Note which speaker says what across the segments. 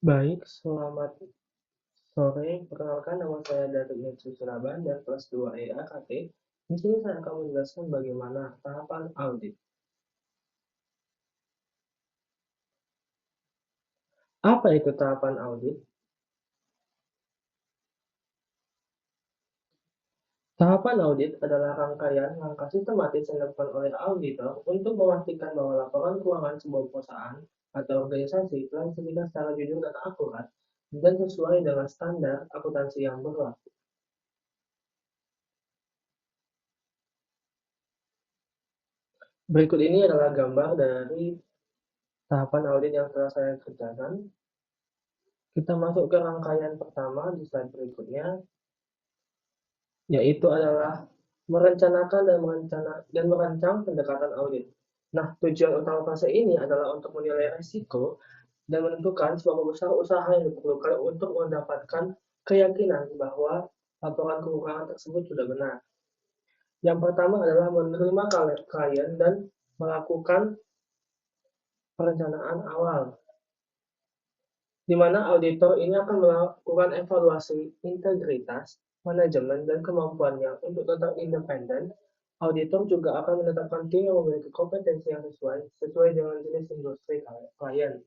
Speaker 1: Baik, selamat sore. Perkenalkan, nama saya David Netsu Suraban dan kelas 2 EAKT. Di sini saya akan menjelaskan bagaimana tahapan audit. Apa itu tahapan audit? Tahapan audit adalah rangkaian langkah sistematis yang dilakukan oleh auditor untuk memastikan bahwa laporan keuangan sebuah perusahaan atau organisasi telah disajikan secara jujur dan akurat dan sesuai dengan standar akuntansi yang berlaku. Berikut ini adalah gambar dari tahapan audit yang telah saya kerjakan. Kita masuk ke rangkaian pertama di slide berikutnya, yaitu adalah merencanakan dan merancang pendekatan audit. Nah, tujuan utama fase ini adalah untuk menilai risiko dan menentukan seberapa besar usaha yang diperlukan untuk mendapatkan keyakinan bahwa laporan keuangan tersebut sudah benar. Yang pertama adalah menerima klien dan melakukan perencanaan awal, di mana auditor ini akan melakukan evaluasi integritas, manajemen, dan kemampuannya untuk tetap independen. Auditor juga akan menetapkan tim yang memiliki kompetensi yang sesuai dengan jenis industri klien.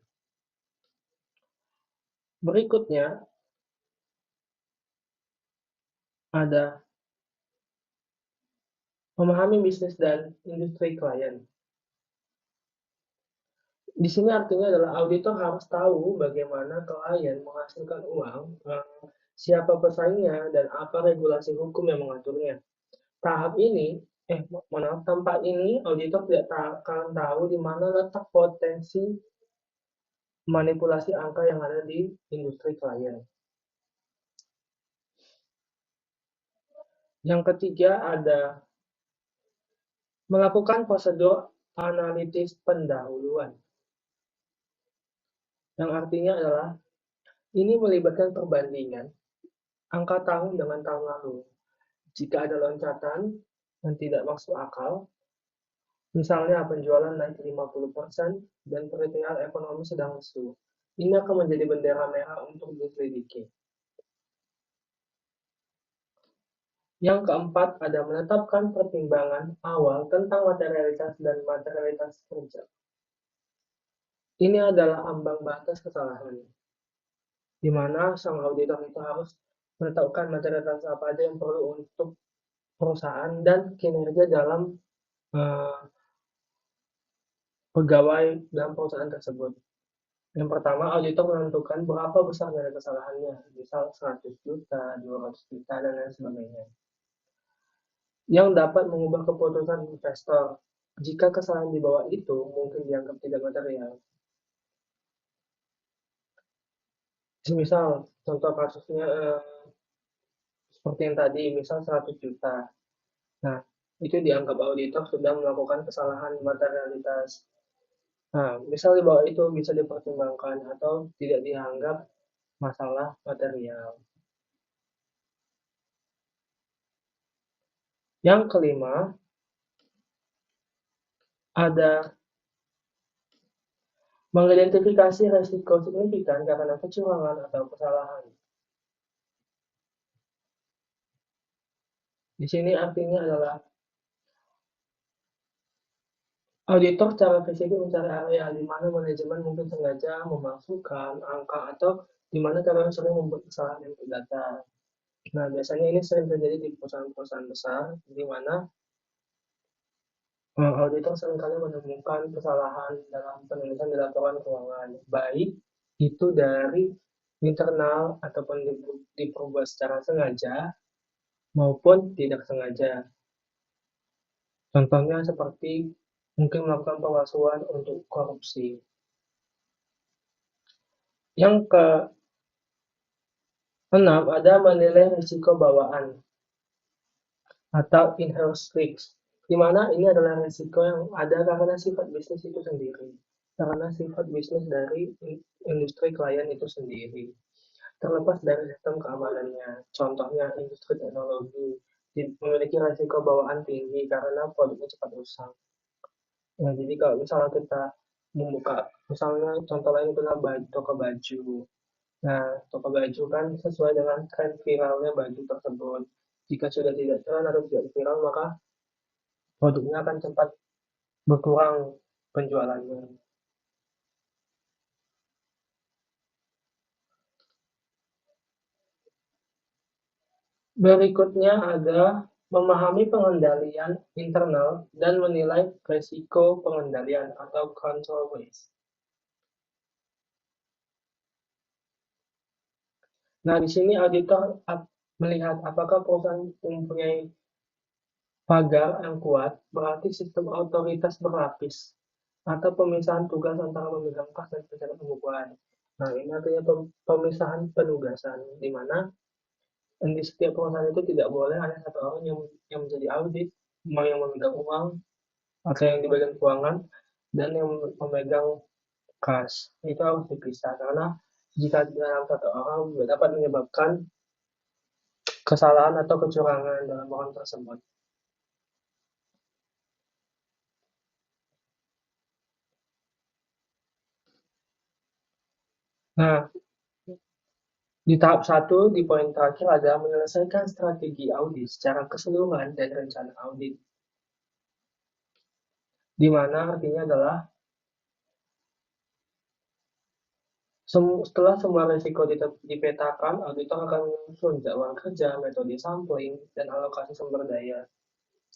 Speaker 1: Berikutnya ada memahami bisnis dan industri klien. Di sini artinya adalah auditor harus tahu bagaimana klien menghasilkan uang, siapa pesaingnya, dan apa regulasi hukum yang mengaturnya. Tahap ini, tempat ini auditor tidak akan tahu di mana letak potensi manipulasi angka yang ada di industri klien. Yang ketiga ada melakukan prosedur analitis pendahuluan. Yang artinya adalah ini melibatkan perbandingan angka tahun dengan tahun lalu. Jika ada loncatan yang tidak masuk akal, misalnya penjualan naik 50% dan perhitungan ekonomi sedang lesu, ini akan menjadi bendera merah untuk diselidiki. Yang keempat ada menetapkan pertimbangan awal tentang materialitas dan materialitas kerja. Ini adalah ambang batas kesalahan, di mana sang auditor itu harus menetapkan materialitas apa aja yang perlu untuk perusahaan dan kinerja dalam pegawai dalam perusahaan tersebut. Yang pertama, auditor menentukan berapa besar nilai kesalahannya, misal 100 juta, 200 juta, dan lain sebagainya. Yang dapat mengubah keputusan investor. Jika kesalahan di bawah itu mungkin dianggap tidak material. Misal, contoh kasusnya seperti yang tadi, misal 100 juta. Nah, itu dianggap auditor sudah melakukan kesalahan materialitas. Nah, misal di bawah itu bisa dipertimbangkan atau tidak dianggap masalah material. Yang kelima, ada mengidentifikasi risiko signifikan karena kecurangan atau kesalahan. Di sini artinya adalah auditor secara spesifik mencari area di mana manajemen mungkin sengaja memasukkan angka atau di mana karena sering membuat kesalahan yang terdata. Nah, biasanya ini sering terjadi di perusahaan-perusahaan besar, di mana auditor seringkali menemukan kesalahan dalam penulisan di laporan keuangan, baik itu dari internal ataupun diperbuat secara sengaja maupun tidak sengaja. Contohnya seperti mungkin melakukan pemalsuan untuk korupsi. Yang keenam ada menilai risiko bawaan atau in-house risk, di mana ini adalah risiko yang ada karena sifat bisnis itu sendiri, karena sifat bisnis dari industri klien itu sendiri, terlepas dari sistem keamanannya. Contohnya industri teknologi memiliki risiko bawaan tinggi karena produknya cepat rusak. Nah, jadi kalau misalnya kita membuka, misalnya contoh lain adalah toko baju. Nah, toko baju kan sesuai dengan tren viralnya baju tersebut. Jika sudah tidak tren atau tidak viral, maka produknya akan cepat berkurang penjualannya. Berikutnya ada memahami pengendalian internal dan menilai risiko pengendalian atau control risk. Nah, di sini auditor melihat apakah perusahaan mempunyai pagar yang kuat, berarti sistem otoritas berlapis, atau pemisahan tugas antara pemegang kas dan pejabat pengukuran. Nah, ini artinya pemisahan penugasan, di mana di setiap perusahaan itu tidak boleh hanya satu orang yang menjadi audit, mau yang memegang uang, atau yang di bagian keuangan, dan yang memegang kas. Itu harus dipisah, karena jika dalam satu orang dapat menyebabkan kesalahan atau kecurangan dalam orang tersebut. Nah, di tahap satu, di poin terakhir adalah menyelesaikan strategi audit secara keseluruhan dan rencana audit, di mana artinya adalah setelah semua risiko dipetakan, auditor akan menyusun jadwal kerja, metode sampling, dan alokasi sumber daya.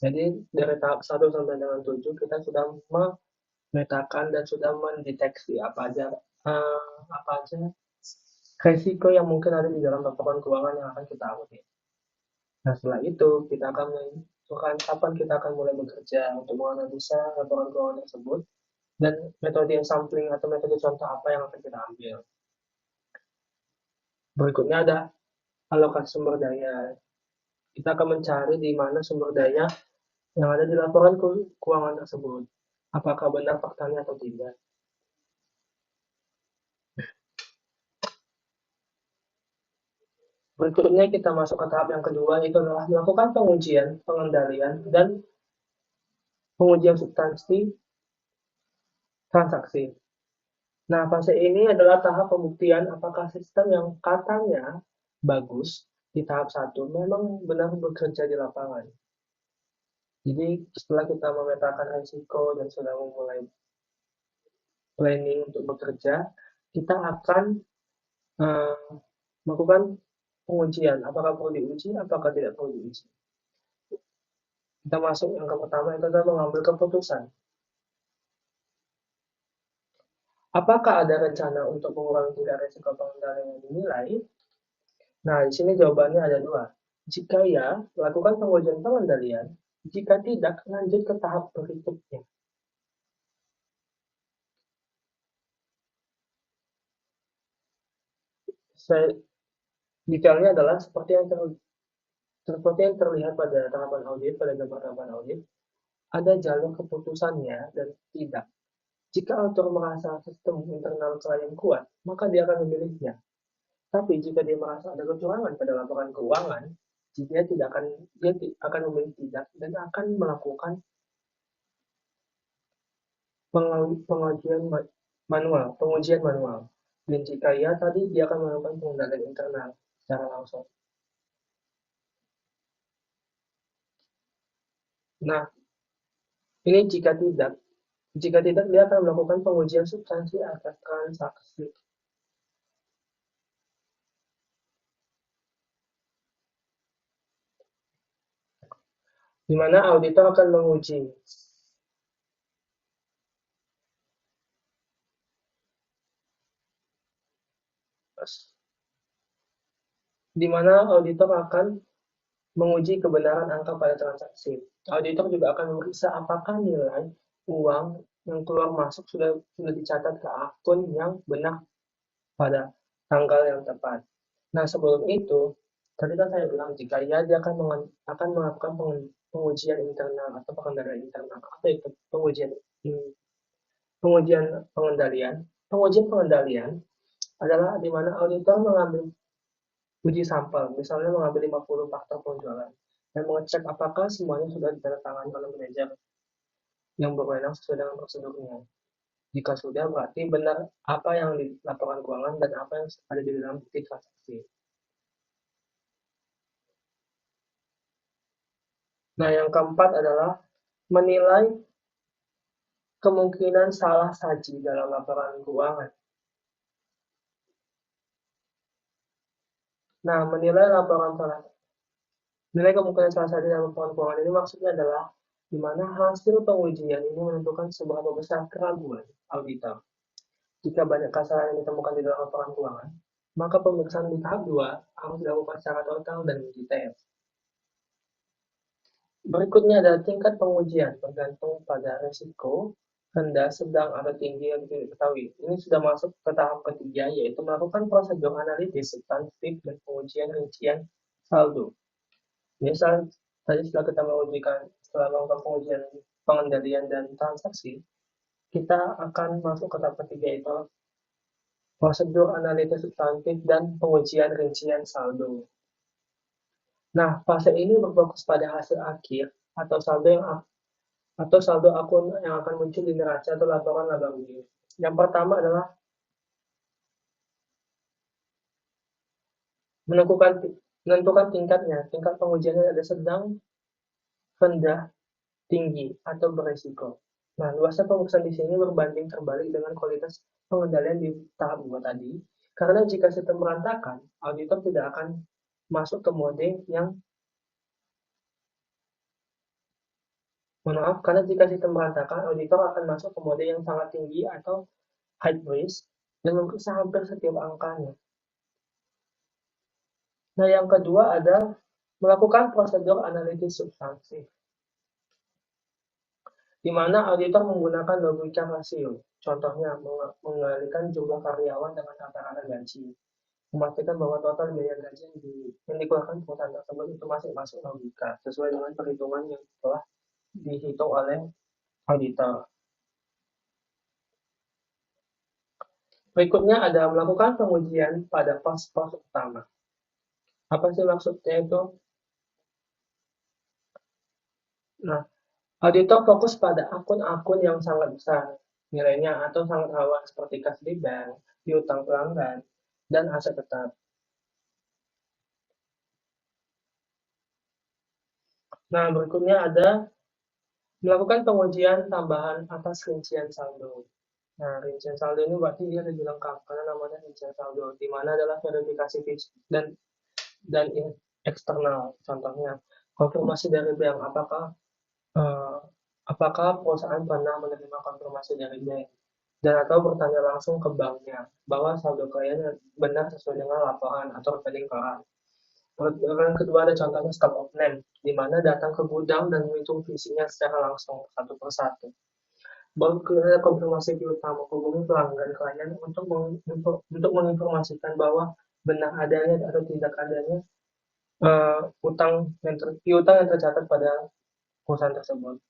Speaker 1: Jadi dari tahap 1 sampai dengan 7 kita sudah memetakan dan sudah mendeteksi apa aja risiko yang mungkin ada di dalam laporan keuangan yang akan kita audit. Nah, setelah itu kita akan menentukan kapan kita akan mulai bekerja untuk menganalisa laporan keuangan tersebut dan metode sampling atau metode contoh apa yang akan kita ambil. Berikutnya ada alokasi sumber daya. Kita akan mencari di mana sumber daya yang ada di laporan keuangan tersebut. Apakah benar faktanya atau tidak. Berikutnya kita masuk ke tahap yang kedua, itu adalah melakukan pengujian, pengendalian, dan pengujian substansi transaksi. Nah, fase ini adalah tahap pembuktian apakah sistem yang katanya bagus di tahap 1 memang benar bekerja di lapangan. Jadi, setelah kita memetakan risiko dan sudah memulai planning untuk bekerja, kita akan uh, melakukan pengujian. Apakah perlu diuji, apakah tidak perlu diuji. Kita masuk yang pertama, itu adalah mengambil keputusan. Apakah ada rencana untuk mengurangi tingkat risiko pengendalian yang dinilai? Nah, di sini jawabannya ada dua. Jika ya, lakukan pengujian pengendalian. Jika tidak, lanjut ke tahap berikutnya. Detailnya adalah seperti yang terlihat pada tahapan audit, pada gambar tahapan audit, ada jalur keputusannya dan tidak. Jika auditor merasa sistem internal klien kuat, maka dia akan memilihnya. Tapi jika dia merasa ada kecurangan pada laporan keuangan, dia akan memilih tidak dan akan melakukan pengujian manual. Dan jika ya, tadi dia akan melakukan pengendalian internal secara langsung. Nah, ini jika tidak dia akan melakukan pengujian substansi atas transaksi. Di mana auditor akan menguji di mana auditor akan menguji kebenaran angka pada transaksi. Auditor juga akan memeriksa apakah nilai uang yang keluar masuk sudah dicatat ke akun yang benar pada tanggal yang tepat. Nah, sebelum itu, tadi kan saya bilang jika ya dia akan melakukan pengujian internal atau pengendalian internal. Apa itu pengujian pengendalian? Pengujian pengendalian adalah di mana auditor mengambil uji sampel, misalnya mengambil 50 faktor penjualan, dan mengecek apakah semuanya sudah ditandatangani oleh manajer yang berwenang sesuai dengan prosedurnya. Jika sudah, berarti benar apa yang di laporan keuangan dan apa yang ada di dalam bukti transaksi. Nah, yang keempat adalah menilai kemungkinan salah saji dalam laporan keuangan. Nah, menilai kemungkinan salah saji dalam laporan keuangan ini maksudnya adalah di mana hasil pengujian ini menentukan seberapa besar keraguan auditor. Jika banyak kesalahan yang ditemukan di dalam laporan keuangan, maka pemeriksaan di tahap 2 harus dilakukan secara total dan detail. Berikutnya adalah tingkat pengujian, bergantung pada risiko, rendah, sedang, atau tinggi yang diketahui. Ini sudah masuk ke tahap ketiga, yaitu melakukan prosedur analitis substantif dan pengujian rincian saldo. Misal, tadi setelah melakukan pengujian pengendalian dan transaksi, kita akan masuk ke tahap ketiga, yaitu prosedur analitis substantif dan pengujian rincian saldo. Nah, fase ini berfokus pada hasil akhir atau saldo akun yang akan muncul di neraca atau laporan laba rugi. Yang pertama adalah menentukan tingkatnya. Tingkat pengujiannya ada sedang, rendah, tinggi, atau beresiko. Nah, luasnya pemeriksaan di sini berbanding terbalik dengan kualitas pengendalian di tahap 2 tadi. Karena jika sistem berantakan, auditor tidak akan masuk ke mode yang karena jika sistem berantakan, auditor akan masuk ke mode yang sangat tinggi atau high risk dan memeriksa hampir setiap angkanya. Nah, yang kedua ada melakukan prosedur analitis substansif, di mana auditor menggunakan logika rasio. Contohnya, mengalihkan jumlah karyawan dengan rata-rata gaji, memastikan bahwa total biaya gaji yang dikeluarkan perusahaan tersebut itu masih masuk logika, sesuai dengan perhitungan yang telah dihitung oleh auditor. Berikutnya ada melakukan pengujian pada pos-pos utama. Apa sih maksudnya itu? Nah, auditor fokus pada akun-akun yang sangat besar nilainya atau sangat rawan seperti kas di bank, piutang pelanggan, dan aset tetap. Nah, berikutnya ada melakukan pengujian tambahan atas rincian saldo. Nah, rincian saldo ini berarti dia lebih lengkap karena namanya rincian saldo, di mana adalah verifikasi fisik dan eksternal. Contohnya, konfirmasi dari bank eh, apakah perusahaan pernah menerima konfirmasi dari bank dan atau bertanya langsung ke banknya bahwa saldo klien benar sesuai dengan laporan atau rekening koran. Yang kedua ada contohnya stock of name, di mana datang ke gudang dan menghitung visinya secara langsung satu persatu. Baru kemudian konfirmasi piutang menghubungi pelanggan klien untuk menginformasikan bahwa benar adanya atau tidak adanya piutang yang tercatat pada perusahaan tersebut.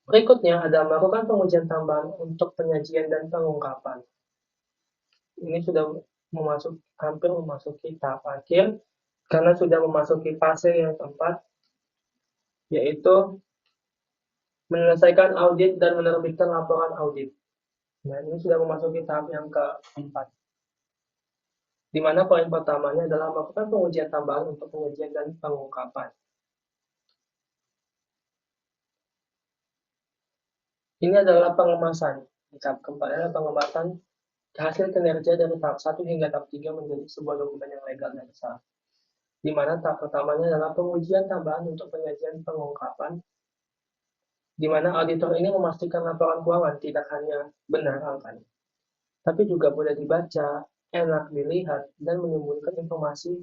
Speaker 1: Berikutnya ada melakukan pengujian tambahan untuk penyajian dan pengungkapan. Ini sudah hampir memasuki tahap akhir karena sudah memasuki fase yang keempat, yaitu menyelesaikan audit dan menerbitkan laporan audit. Nah, ini sudah memasuki tahap yang keempat, di mana poin pertamanya adalah melakukan pengujian tambahan untuk pengujian dan pengungkapan. Ini adalah pengemasan. Di tahap keempat adalah pengemasan hasil kinerja dari tahap 1 hingga tahap 3 menjadi sebuah dokumen yang legal dan sah. Di mana tahap pertamanya adalah pengujian tambahan untuk penyajian pengungkapan, di mana auditor ini memastikan laporan keuangan tidak hanya benar angkanya, tapi juga mudah dibaca, enak dilihat, dan menyembunyikan informasi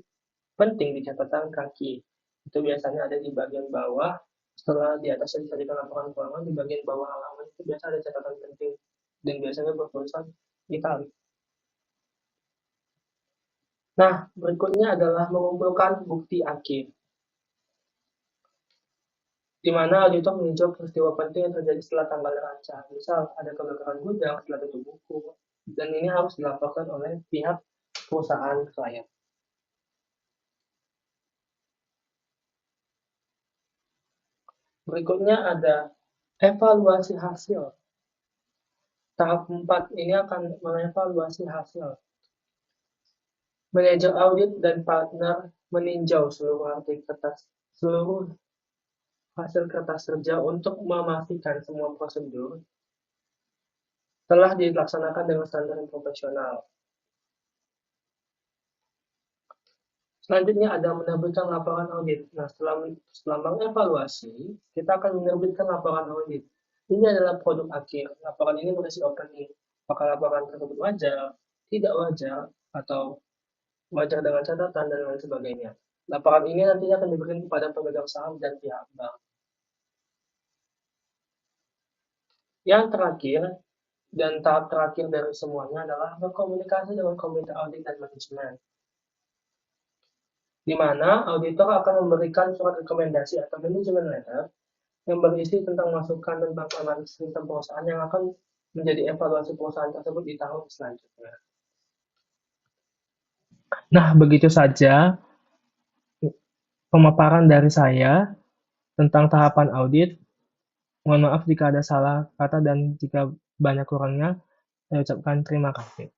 Speaker 1: penting di catatan kaki. Itu biasanya ada di bagian bawah, setelah di atasnya disajikan laporan keuangan, di bagian bawah halaman itu biasa ada catatan penting, dan biasanya bertulisan italik. Nah, berikutnya adalah mengumpulkan bukti akhir, di mana auditor meninjau peristiwa penting yang terjadi setelah tanggal neraca. Misal, ada kebakaran gudang setelah tutup buku, dan ini harus dilaporkan oleh pihak perusahaan klien. Berikutnya ada Evaluasi hasil. Tahap 4 ini akan mengevaluasi hasil. Manajer audit dan partner meninjau seluruh hasil kertas kerja untuk memastikan semua prosedur telah dilaksanakan dengan standar yang profesional. Selanjutnya ada menerbitkan laporan audit. Nah, setelah mengevaluasi, kita akan menerbitkan laporan audit. Ini adalah produk akhir. Laporan ini berisi opening. Apakah laporan tersebut wajar, tidak wajar, atau wajar dengan catatan, dan lain sebagainya. Laporan ini nantinya akan diberikan kepada pemegang saham dan pihak bank. Yang terakhir, dan tahap terakhir dari semuanya adalah berkomunikasi dengan komite audit dan manajemen, di mana auditor akan memberikan surat rekomendasi atau manajemen letter yang berisi tentang masukan tentang analisis sistem perusahaan yang akan menjadi evaluasi perusahaan tersebut di tahun selanjutnya. Nah, begitu saja pemaparan dari saya tentang tahapan audit. Mohon maaf jika ada salah kata dan jika banyak kurangnya, saya ucapkan terima kasih.